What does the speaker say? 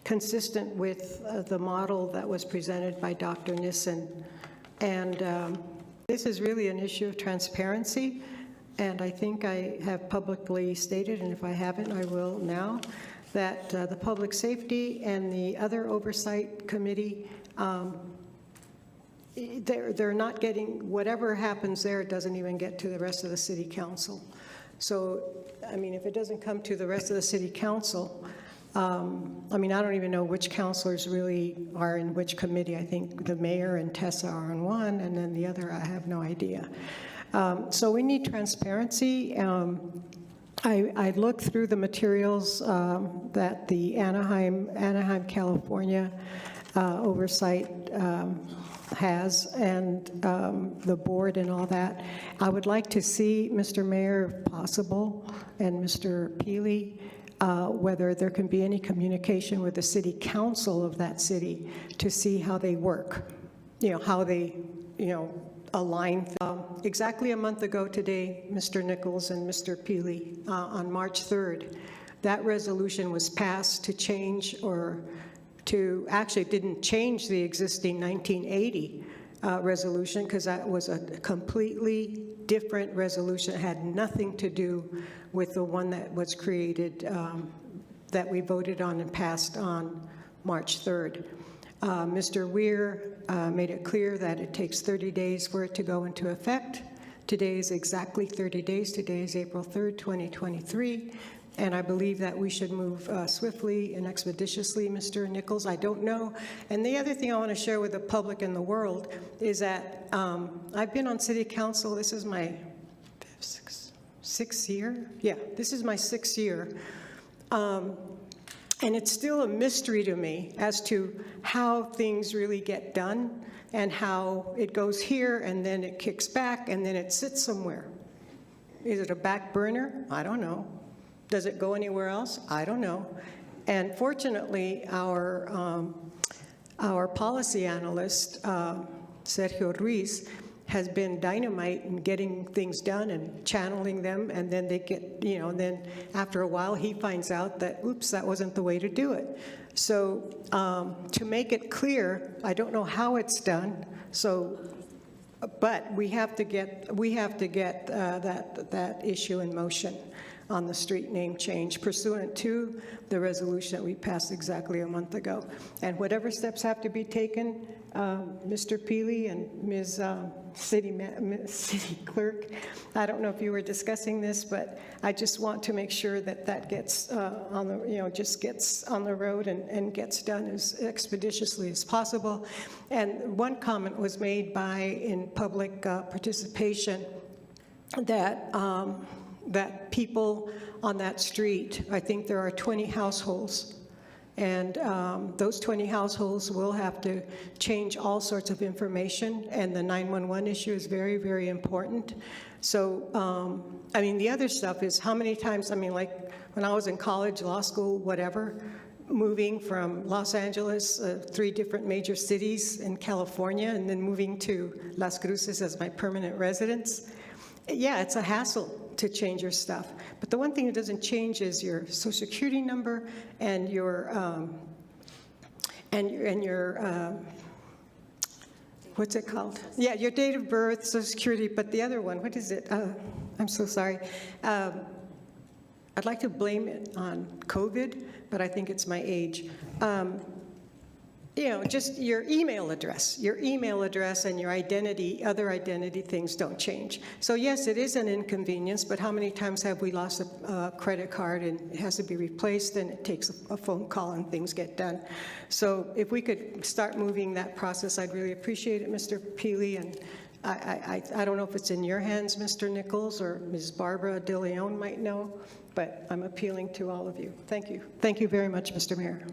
consistent with the model that was presented by Dr. Nissen. And this is really an issue of transparency, and I think I have publicly stated, and if I haven't, I will now, that the Public Safety and the other Oversight Committee, they're not getting, whatever happens there, it doesn't even get to the rest of the City Council. So, I mean, if it doesn't come to the rest of the City Council, I mean, I don't even know which councilors really are in which committee. I think the mayor and Tessa are on one, and then the other, I have no idea. So we need transparency. I looked through the materials that the Anaheim, California oversight has, and the board and all that. I would like to see, Mr. Mayor, if possible, and Mr. Peely, whether there can be any communication with the city council of that city to see how they work, how they, align. Exactly a month ago today, Mr. Nichols and Mr. Peely, on March 3rd, that resolution was passed to change, or to, actually it didn't change the existing 1980 resolution, because that was a completely different resolution. It had nothing to do with the one that was created, that we voted on and passed on March 3rd. Mr. Weir made it clear that it takes 30 days for it to go into effect. Today is exactly 30 days. Today is April 3rd, 2023. And I believe that we should move swiftly and expeditiously, Mr. Nichols. I don't know. And the other thing I want to share with the public and the world is that I've been on City Council. This is my sixth year. Yeah, this is my 6th year. And it's still a mystery to me as to how things really get done and how it goes here and then it kicks back and then it sits somewhere. Is it a back burner? I don't know. Does it go anywhere else? I don't know. And fortunately, our policy analyst, Sergio Ruiz, has been dynamite in getting things done and channeling them, and then they get, then after a while he finds out that, oops, that wasn't the way to do it. So to make it clear, I don't know how it's done, so, but we have to get that issue in motion on the street name change pursuant to the resolution that we passed exactly a month ago. And whatever steps have to be taken, Mr. Peely and Ms. City Clerk, I don't know if you were discussing this, but I just want to make sure that that gets on the, just gets on the road and gets done as expeditiously as possible. And one comment was made in public participation that that people on that street, I think there are 20 households, and those 20 households will have to change all sorts of information, and the 911 issue is very, very important. So, I mean, the other stuff is how many times, I mean, like when I was in college, law school, whatever, moving from Los Angeles, 3 different major cities in California, and then moving to Las Cruces as my permanent residence. Yeah, it's a hassle to change your stuff. But the one thing that doesn't change is your Social Security number and your what's it called? Yeah, your date of birth, Social Security. But the other one, what is it? I'm so sorry. I'd like to blame it on COVID, but I think it's my age. Just your email address and your identity, other identity things don't change. So yes, it is an inconvenience, but how many times have we lost a credit card and it has to be replaced, and it takes a phone call and things get done. So if we could start moving that process, I'd really appreciate it, Mr. Peely. And I don't know if it's in your hands, Mr. Nichols, or Ms. Barbara De Leon might know, but I'm appealing to all of you. Thank you. Thank you very much, Mr. Mayor.